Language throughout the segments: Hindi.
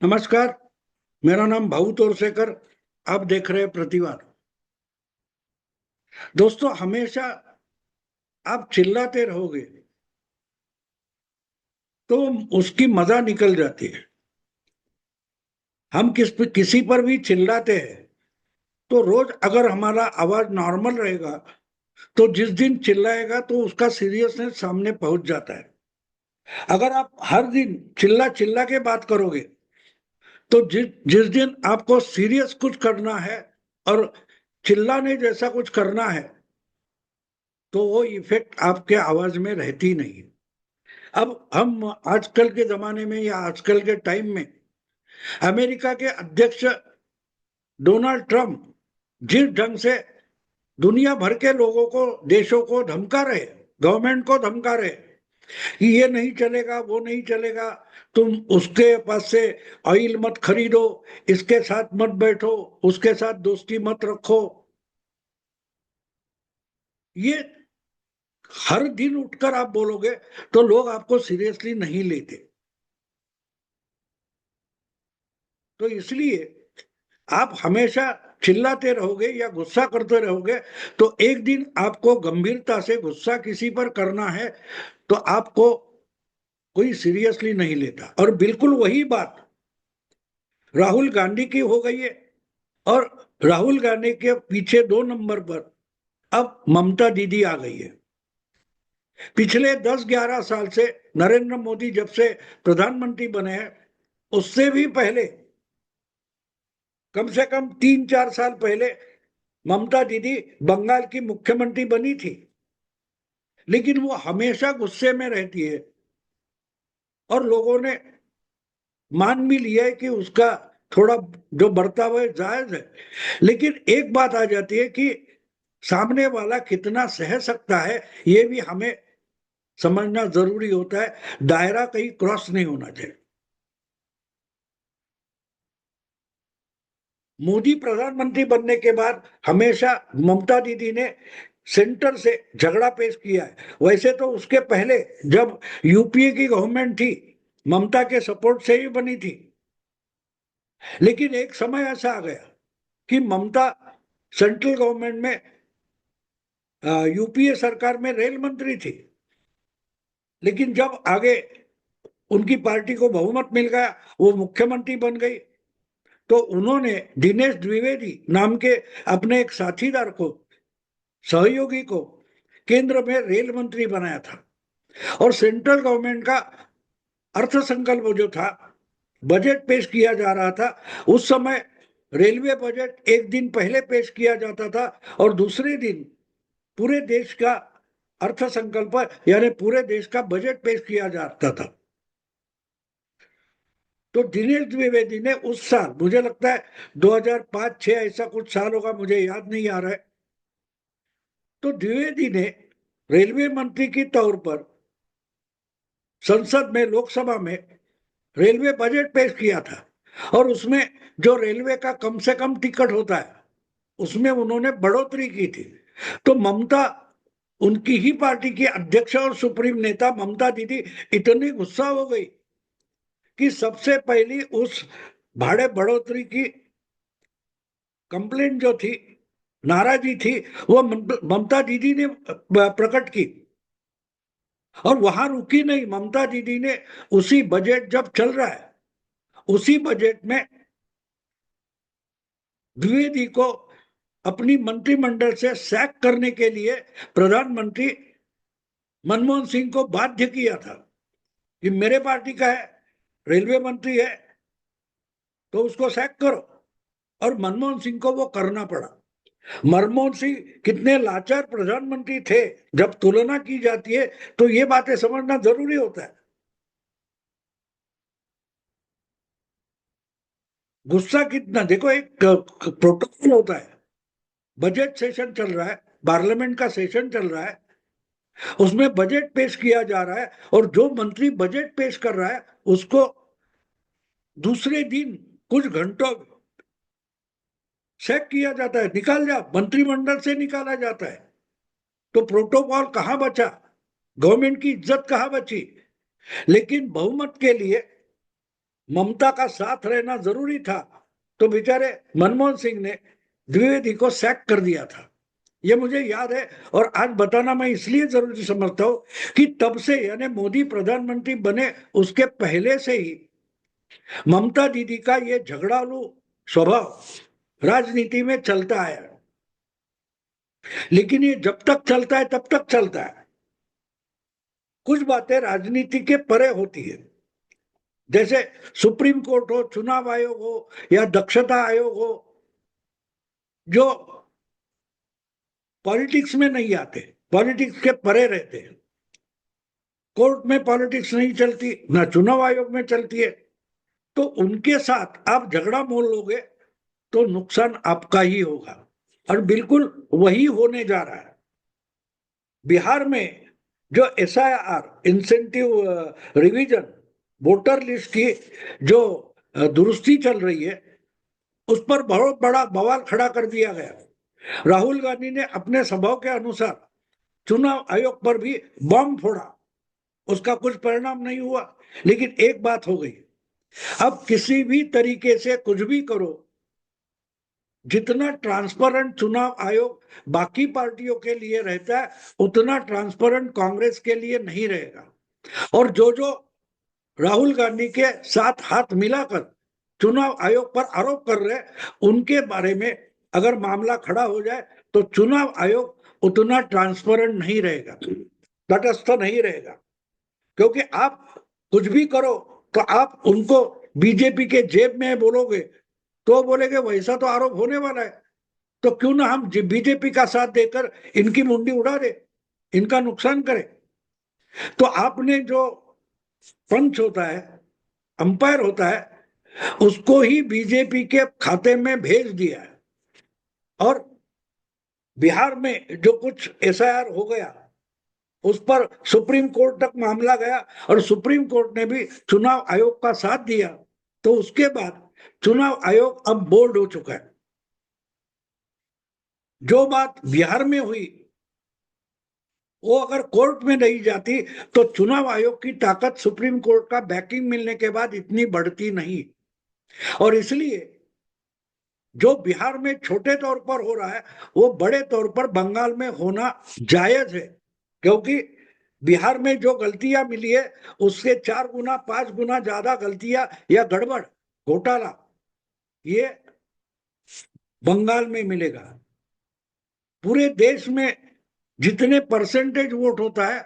नमस्कार। मेरा नाम भाऊ तोरसेकर। आप देख रहे हैं प्रतिवाद। दोस्तों, हमेशा आप चिल्लाते रहोगे तो उसकी मजा निकल जाती है। हम किसी पर भी चिल्लाते हैं तो रोज अगर हमारा आवाज नॉर्मल रहेगा तो जिस दिन चिल्लाएगा तो उसका सीरियसनेस सामने पहुंच जाता है। अगर आप हर दिन चिल्ला चिल्ला के बात करोगे तो जिस दिन आपको सीरियस कुछ करना है और चिल्लाने जैसा कुछ करना है तो वो इफेक्ट आपके आवाज में रहती नहीं है। अब हम आजकल के जमाने में या आजकल के टाइम में अमेरिका के अध्यक्ष डोनाल्ड ट्रंप जिस ढंग से दुनिया भर के लोगों को, देशों को धमका रहे, गवर्नमेंट को धमका रहे कि ये नहीं चलेगा, वो नहीं चलेगा, तुम उसके पास से ऑयल मत खरीदो, इसके साथ मत बैठो, उसके साथ दोस्ती मत रखो। ये हर दिन उठकर आप बोलोगे तो लोग आपको सीरियसली नहीं लेते। तो इसलिए आप हमेशा चिल्लाते रहोगे या गुस्सा करते रहोगे तो एक दिन आपको गंभीरता से गुस्सा किसी पर करना है तो आपको कोई सीरियसली नहीं लेता। और बिल्कुल वही बात राहुल गांधी की हो गई है। और राहुल गांधी के पीछे 2 नंबर पर अब ममता दीदी आ गई है। पिछले 10-11 साल से नरेंद्र मोदी जब से प्रधानमंत्री बने हैं उससे भी पहले, कम से कम 3-4 साल पहले ममता दीदी बंगाल की मुख्यमंत्री बनी थी। लेकिन वो हमेशा गुस्से में रहती है और लोगों ने मान भी लिया है कि उसका थोड़ा जो बर्ताव है जायज है। लेकिन एक बात आ जाती है कि सामने वाला कितना सह सकता है ये भी हमें समझना जरूरी होता है। दायरा कहीं क्रॉस नहीं होना चाहिए। मोदी प्रधानमंत्री बनने के बाद हमेशा ममता दीदी ने सेंटर से झगड़ा पेश किया है। वैसे तो उसके पहले जब यूपीए की गवर्नमेंट थी ममता के सपोर्ट से ही बनी थी। लेकिन एक समय ऐसा आ गया कि ममता सेंट्रल गवर्नमेंट में, यूपीए सरकार में रेल मंत्री थी। लेकिन जब आगे उनकी पार्टी को बहुमत मिल गया, वो मुख्यमंत्री बन गई, तो उन्होंने दिनेश द्विवेदी नाम के अपने एक साथीदार को, सहयोगी को केंद्र में रेल मंत्री बनाया था। और सेंट्रल गवर्नमेंट का अर्थ संकल्प जो था, बजट पेश किया जा रहा था उस समय, रेलवे बजट एक दिन पहले पेश किया जाता था और दूसरे दिन पूरे देश का अर्थ संकल्प यानी पूरे देश का बजट पेश किया जाता था। तो दिनेश द्विवेदी ने उस साल, मुझे लगता है 2005-6 ऐसा कुछ साल होगा, मुझे याद नहीं आ रहा है, तो द्विवेदी ने रेलवे मंत्री के तौर पर संसद में, लोकसभा में रेलवे बजट पेश किया था। और उसमें जो रेलवे का कम से कम टिकट होता है उसमें उन्होंने बढ़ोतरी की थी। तो ममता, उनकी ही पार्टी की अध्यक्ष और सुप्रीम नेता ममता दीदी इतनी गुस्सा हो गई कि सबसे पहली उस भाड़े बढ़ोतरी की कंप्लेंट जो थी, नाराजगी थी, वो ममता दीदी ने प्रकट की। और वहां रुकी नहीं ममता दीदी ने, उसी बजट जब चल रहा है उसी बजट में द्विवेदी को अपनी मंत्रिमंडल से सैक करने के लिए प्रधानमंत्री मनमोहन सिंह को बाध्य किया था कि मेरे पार्टी का है, रेलवे मंत्री है, तो उसको सैक करो। और मनमोहन सिंह को वो करना पड़ा। मनमोहन सिंह कितने लाचार प्रधानमंत्री थे जब तुलना की जाती है तो ये बातें समझना जरूरी होता है। गुस्सा कितना, देखो एक प्रोटोकॉल होता है। बजट सेशन चल रहा है, पार्लियामेंट का सेशन चल रहा है, उसमें बजट पेश किया जा रहा है और जो मंत्री बजट पेश कर रहा है उसको दूसरे दिन कुछ घंटों सैक किया जाता है, निकाल जा, मंत्रिमंडल से निकाला जाता है। तो प्रोटोकॉल कहां बचा, गवर्नमेंट की इज्जत कहां बची। लेकिन बहुमत के लिए ममता का साथ रहना जरूरी था, तो बेचारे मनमोहन सिंह ने द्विवेदी को सैक कर दिया था। ये मुझे याद है, और आज बताना मैं इसलिए जरूरी समझता हूं कि तब से, यानी मोदी प्रधानमंत्री बने उसके पहले से ही ममता दीदी का ये झगड़ालू स्वभाव राजनीति में चलता आया है। लेकिन ये जब तक चलता है तब तक चलता है। कुछ बातें राजनीति के परे होती है, जैसे सुप्रीम कोर्ट हो, चुनाव आयोग हो या दक्षता आयोग हो, जो पॉलिटिक्स में नहीं आते, पॉलिटिक्स के परे रहते हैं। कोर्ट में पॉलिटिक्स नहीं चलती, ना चुनाव आयोग में चलती है। तो उनके साथ आप झगड़ा मोल लोगे तो नुकसान आपका ही होगा, और बिल्कुल वही होने जा रहा है। बिहार में जो SIR incentive revision voter list की जो दुरुस्ती चल रही है, उस पर बहुत बड़ा बवाल खड़ा कर दिया गया। राहुल गांधी ने अपने स्वभाव के अनुसार चुनाव आयोग पर भी बम फोड़ा, उसका कुछ परिणाम नहीं हुआ। लेकिन एक बात हो गई, अब किसी भी तरीके से कुछ भी करो, जितना ट्रांसपेरेंट चुनाव आयोग बाकी पार्टियों के लिए रहता है, उतना ट्रांसपेरेंट कांग्रेस के लिए नहीं रहेगा। और जो जो राहुल गांधी के साथ हाथ मिलाकर चुनाव आयोग पर आरोप कर रहे, उनके बारे में अगर मामला खड़ा हो जाए तो चुनाव आयोग उतना ट्रांसपेरेंट नहीं रहेगा, तटस्थ नहीं रहेगा। क्योंकि आप कुछ भी करो तो आप उनको बीजेपी के जेब में बोलोगे तो बोलेंगे वैसा तो आरोप होने वाला है, तो क्यों ना हम बीजेपी का साथ देकर इनकी मुंडी उड़ा दे, इनका नुकसान करे। तो आपने जो पंच होता है, अंपायर होता है, उसको ही बीजेपी के खाते में भेज दिया है। और बिहार में जो कुछ SIR हो गया, उस पर सुप्रीम कोर्ट तक मामला गया, और सुप्रीम कोर्ट ने भी चुनाव आयोग का साथ दिया। तो उसके बाद चुनाव आयोग अब बोल्ड हो चुका है। जो बात बिहार में हुई वो अगर कोर्ट में नहीं जाती तो चुनाव आयोग की ताकत सुप्रीम कोर्ट का बैकिंग मिलने के बाद इतनी बढ़ती नहीं। और इसलिए जो बिहार में छोटे तौर पर हो रहा है, वो बड़े तौर पर बंगाल में होना जायज है। क्योंकि बिहार में जो गलतियां मिली है, उससे 4 गुना 5 गुना ज्यादा गलतियां या गड़बड़, घोटाला, ये बंगाल में मिलेगा। पूरे देश में जितने परसेंटेज वोट होता है,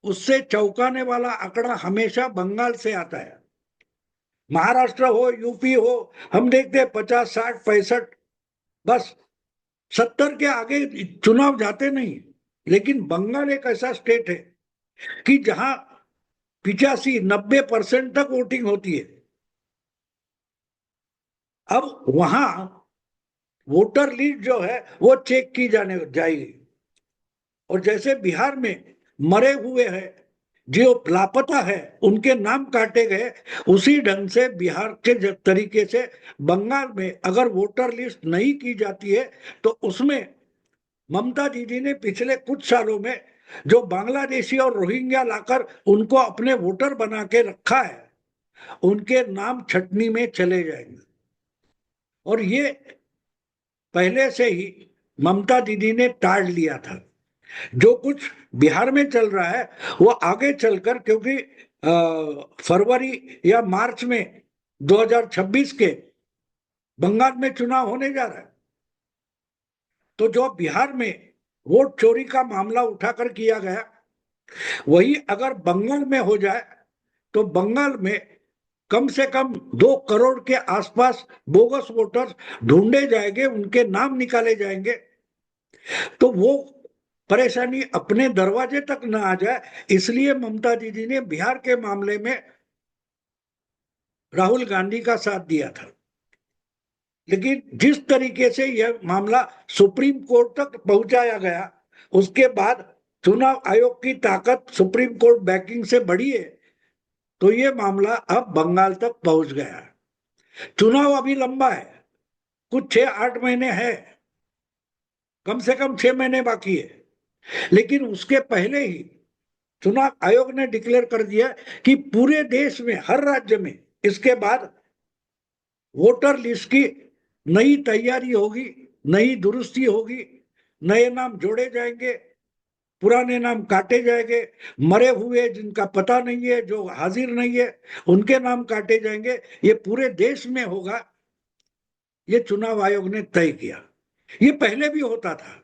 उससे चौंकाने वाला आंकड़ा हमेशा बंगाल से आता है। महाराष्ट्र हो, यूपी हो, हम देखते हैं 50 60 65, बस 70 के आगे चुनाव जाते नहीं। लेकिन बंगाल एक ऐसा स्टेट है कि जहां 85 90% तक वोटिंग होती है। अब वहां वोटर लिस्ट जो है वो चेक की जाने जाएगी। और जैसे बिहार में मरे हुए हैं, जो लापता है, उनके नाम काटे गए, उसी ढंग से बिहार के तरीके से बंगाल में अगर वोटर लिस्ट नहीं की जाती है तो उसमें ममता दीदी ने पिछले कुछ सालों में जो बांग्लादेशी और रोहिंग्या लाकर उनको अपने वोटर बना के रखा है, उनके नाम छटनी में चले जाएंगे। और ये पहले से ही ममता दीदी ने टाल लिया था। जो कुछ बिहार में चल रहा है वो आगे चलकर, क्योंकि फरवरी या मार्च में 2026 के बंगाल में चुनाव होने जा रहा है, तो जो बिहार में वोट चोरी का मामला उठाकर किया गया, वही अगर बंगाल में हो जाए तो बंगाल में कम से कम 2 करोड़ के आसपास बोगस वोटर्स ढूंढे जाएंगे, उनके नाम निकाले जाएंगे। तो वो परेशानी अपने दरवाजे तक न आ जाए, इसलिए ममता दीदी ने बिहार के मामले में राहुल गांधी का साथ दिया था। लेकिन जिस तरीके से यह मामला सुप्रीम कोर्ट तक पहुंचाया गया, उसके बाद चुनाव आयोग की ताकत सुप्रीम कोर्ट बैकिंग से बढ़ी है, तो ये मामला अब बंगाल तक पहुंच गया है। चुनाव अभी लंबा है, कुछ 6 8 महीने है, कम से कम 6 महीने बाकी है। लेकिन उसके पहले ही चुनाव आयोग ने डिक्लेयर कर दिया कि पूरे देश में हर राज्य में इसके बाद वोटर लिस्ट की नई तैयारी होगी, नई दुरुस्ती होगी, नए नाम जोड़े जाएंगे, पुराने नाम काटे जाएंगे, मरे हुए जिनका पता नहीं है, जो हाजिर नहीं है, उनके नाम काटे जाएंगे। ये पूरे देश में होगा, ये चुनाव आयोग ने तय किया। ये पहले भी होता था,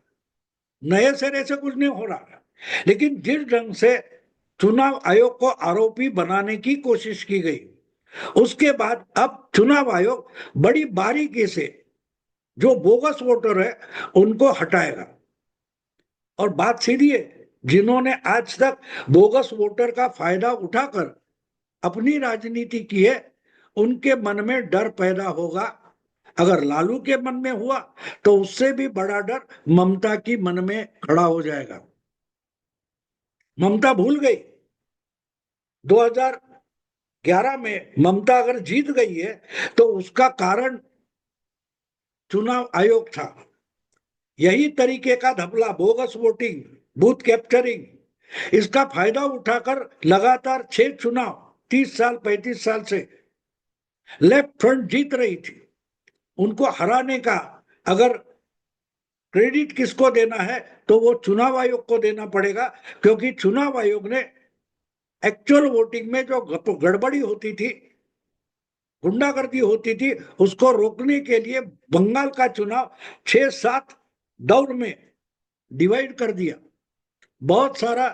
नए सिरे से कुछ नहीं हो रहा। लेकिन जिस ढंग से चुनाव आयोग को आरोपी बनाने की कोशिश की गई, उसके बाद अब चुनाव आयोग बड़ी बारीकी से जो बोगस वोटर है उनको हटाएगा। और बात सीधी है, जिन्होंने आज तक बोगस वोटर का फायदा उठाकर अपनी राजनीति की है, उनके मन में डर पैदा होगा। अगर लालू के मन में हुआ तो उससे भी बड़ा डर ममता की मन में खड़ा हो जाएगा। ममता भूल गई 2011 में ममता अगर जीत गई है तो उसका कारण चुनाव आयोग था। यही तरीके का धपला, बोगस वोटिंग, बूथ कैप्चरिंग, इसका फायदा उठाकर लगातार 6 चुनाव 30 साल 35 साल से लेफ्ट फ्रंट जीत रही थी। उनको हराने का अगर क्रेडिट किसको देना है तो वो चुनाव आयोग को देना पड़ेगा, क्योंकि चुनाव आयोग ने एक्चुअल वोटिंग में जो गड़बड़ी होती थी, गुंडागर्दी होती थी, उसको रोकने के लिए बंगाल का चुनाव 6-7 दौर में डिवाइड कर दिया। बहुत सारा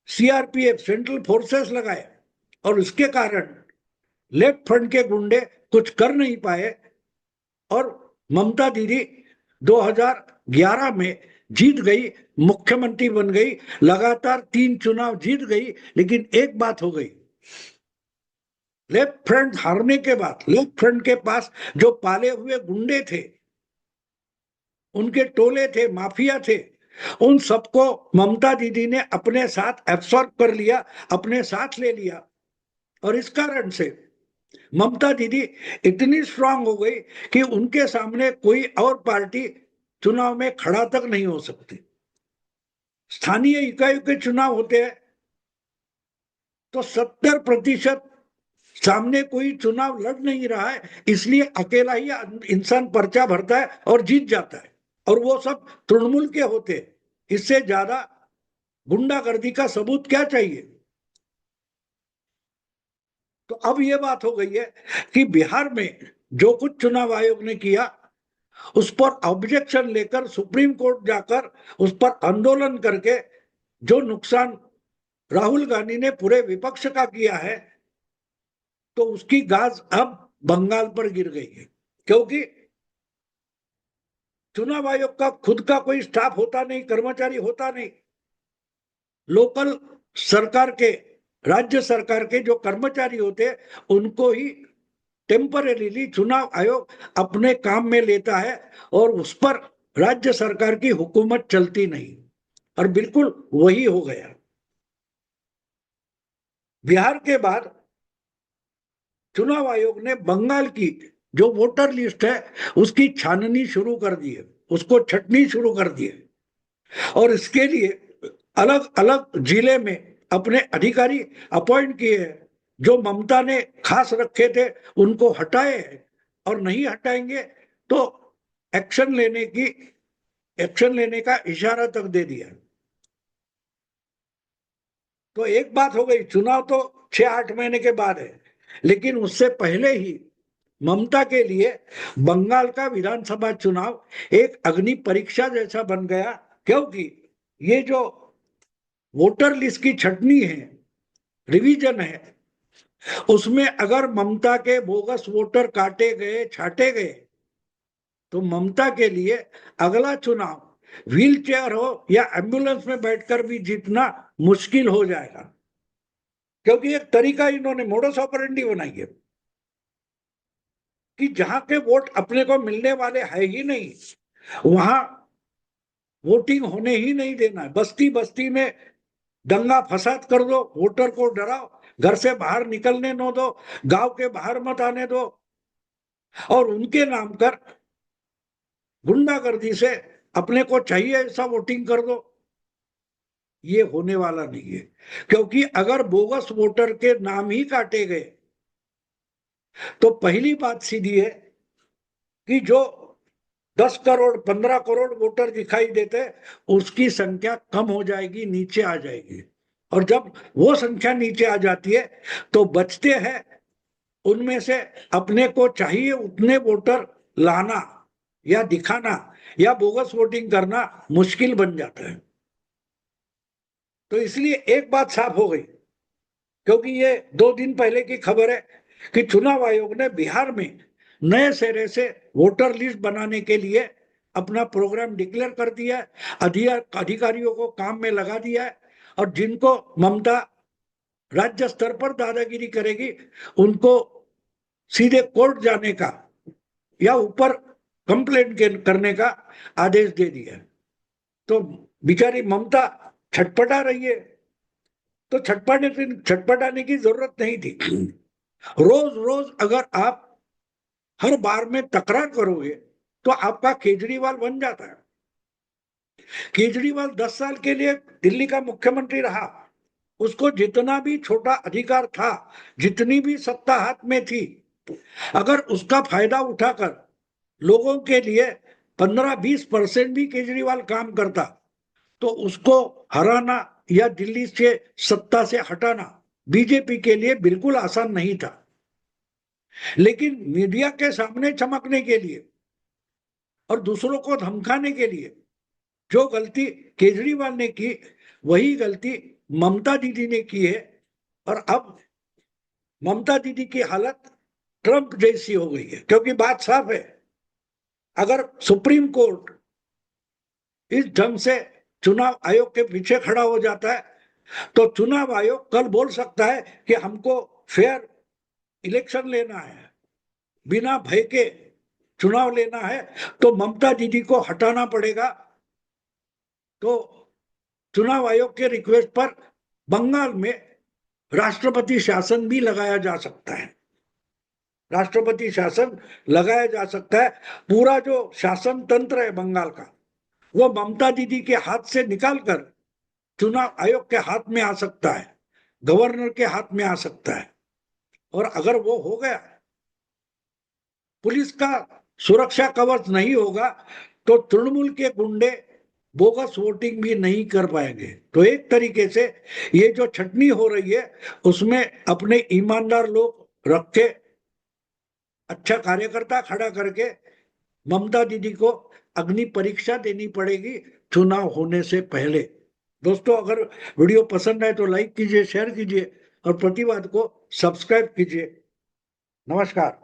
सीआरपीएफ, सेंट्रल फोर्सेस लगाए, और इसके कारण लेफ्ट फ्रंट के गुंडे कुछ कर नहीं पाए। और ममता दीदी 2011 में जीत गई, मुख्यमंत्री बन गई, लगातार 3 चुनाव जीत गई। लेकिन एक बात हो गई, लेफ्ट फ्रंट हारने के बाद लेफ्ट फ्रंट के पास जो पाले हुए गुंडे थे, उनके टोले थे, माफिया थे, उन सबको ममता दीदी ने अपने साथ एब्सॉर्ब कर लिया, अपने साथ ले लिया। और इस कारण से ममता दीदी इतनी स्ट्रांग हो गई कि उनके सामने कोई और पार्टी चुनाव में खड़ा तक नहीं हो सकती। स्थानीय इकाइयों के चुनाव होते हैं तो 70% सामने कोई चुनाव लड़ नहीं रहा है, इसलिए अकेला ही इंसान पर्चा भरता है और जीत जाता है, और वो सब तृणमूल के होते हैं। इससे ज्यादा गुंडागर्दी का सबूत क्या चाहिए। तो अब ये बात हो गई है कि बिहार में जो कुछ चुनाव आयोग ने किया, उस पर ऑब्जेक्शन लेकर सुप्रीम कोर्ट जाकर उस पर आंदोलन करके जो नुकसान राहुल गांधी ने पूरे विपक्ष का किया है, तो उसकी गाज अब बंगाल पर गिर गई है। क्योंकि चुनाव आयोग का खुद का कोई स्टाफ होता नहीं, कर्मचारी होता नहीं। लोकल सरकार के, राज्य सरकार के जो कर्मचारी होते हैं, उनको ही टेम्परेरीली चुनाव आयोग अपने काम में लेता है, और उस पर राज्य सरकार की हुकूमत चलती नहीं। और बिल्कुल वही हो गया। बिहार के बाद चुनाव आयोग ने बंगाल की जो वोटर लिस्ट है उसकी छाननी शुरू कर दी है, उसको छटनी शुरू कर दी है। और इसके लिए अलग अलग जिले में अपने अधिकारी अपॉइंट किए हैं। जो ममता ने खास रखे थे उनको हटाए हैं, और नहीं हटाएंगे तो एक्शन लेने का इशारा तक दे दिया। तो एक बात हो गई, चुनाव तो 6-8 महीने के बाद है, लेकिन उससे पहले ही ममता के लिए बंगाल का विधानसभा चुनाव एक अग्नि परीक्षा जैसा बन गया। क्योंकि ये जो वोटर लिस्ट की छटनी है, रिवीजन है, उसमें अगर ममता के बोगस वोटर काटे गए, छाटे गए, तो ममता के लिए अगला चुनाव व्हील चेयर हो या एम्बुलेंस में बैठकर भी जीतना मुश्किल हो जाएगा। क्योंकि एक तरीका इन्होंने मोडस ऑपरेंडी बनाई है कि जहां के वोट अपने को मिलने वाले है ही नहीं, वहां वोटिंग होने ही नहीं देना है। बस्ती बस्ती में दंगा फसाद कर दो, वोटर को डराओ, घर से बाहर निकलने न दो, गांव के बाहर मत आने दो, और उनके नाम कर गुंडागर्दी से अपने को चाहिए ऐसा वोटिंग कर दो। ये होने वाला नहीं है। क्योंकि अगर बोगस वोटर के नाम ही काटे गए तो पहली बात सीधी है कि जो 10 करोड़ 15 करोड़ वोटर दिखाई देते उसकी संख्या कम हो जाएगी, नीचे आ जाएगी। और जब वो संख्या नीचे आ जाती है तो बचते हैं उनमें से अपने को चाहिए उतने वोटर लाना या दिखाना या बोगस वोटिंग करना मुश्किल बन जाता है। तो इसलिए एक बात साफ हो गई, क्योंकि ये 2 दिन पहले की खबर है कि चुनाव आयोग ने बिहार में नए सिरे से वोटर लिस्ट बनाने के लिए अपना प्रोग्राम डिक्लेयर कर दिया है, अधिकारियों को काम में लगा दिया है। और जिनको ममता राज्य स्तर पर दादागिरी करेगी उनको सीधे कोर्ट जाने का या ऊपर कंप्लेंट करने का आदेश दे दिया। तो बेचारी ममता छटपटा रही है, तो छटपटाने की जरूरत नहीं थी। रोज रोज अगर आप हर बार में तकरार करोगे तो आपका केजरीवाल बन जाता है। केजरीवाल 10 साल के लिए दिल्ली का मुख्यमंत्री रहा, उसको जितना भी छोटा अधिकार था, जितनी भी सत्ता हाथ में थी, अगर उसका फायदा उठाकर लोगों के लिए 15-20% भी केजरीवाल काम करता तो उसको हराना या दिल्ली से सत्ता से हटाना बीजेपी के लिए बिल्कुल आसान नहीं था। लेकिन मीडिया के सामने चमकने के लिए और दूसरों को धमकाने के लिए जो गलती केजरीवाल ने की वही गलती ममता दीदी ने की है। और अब ममता दीदी की हालत ट्रंप जैसी हो गई है, क्योंकि बात साफ है, अगर सुप्रीम कोर्ट इस ढंग से चुनाव आयोग के पीछे खड़ा हो जाता है तो चुनाव आयोग कल बोल सकता है कि हमको फेयर इलेक्शन लेना है, बिना भय के चुनाव लेना है, तो ममता दीदी को हटाना पड़ेगा। तो चुनाव आयोग के रिक्वेस्ट पर बंगाल में राष्ट्रपति शासन भी लगाया जा सकता है। राष्ट्रपति शासन लगाया जा सकता है। पूरा जो शासन तंत्र है बंगाल का वो ममता दीदी के हाथ से निकालकर चुनाव आयोग के हाथ में आ सकता है, गवर्नर के हाथ में आ सकता है। और अगर वो हो गया, पुलिस का सुरक्षा कवच नहीं होगा तो तृणमूल के गुंडे बोगस वोटिंग भी नहीं कर पाएंगे। तो एक तरीके से ये जो छटनी हो रही है उसमें अपने ईमानदार लोग रख के अच्छा कार्यकर्ता खड़ा करके ममता दीदी को अग्नि परीक्षा देनी पड़ेगी चुनाव होने से पहले। दोस्तों, अगर वीडियो पसंद आए तो लाइक कीजिए, शेयर कीजिए और प्रतिवाद को सब्सक्राइब कीजिए। नमस्कार।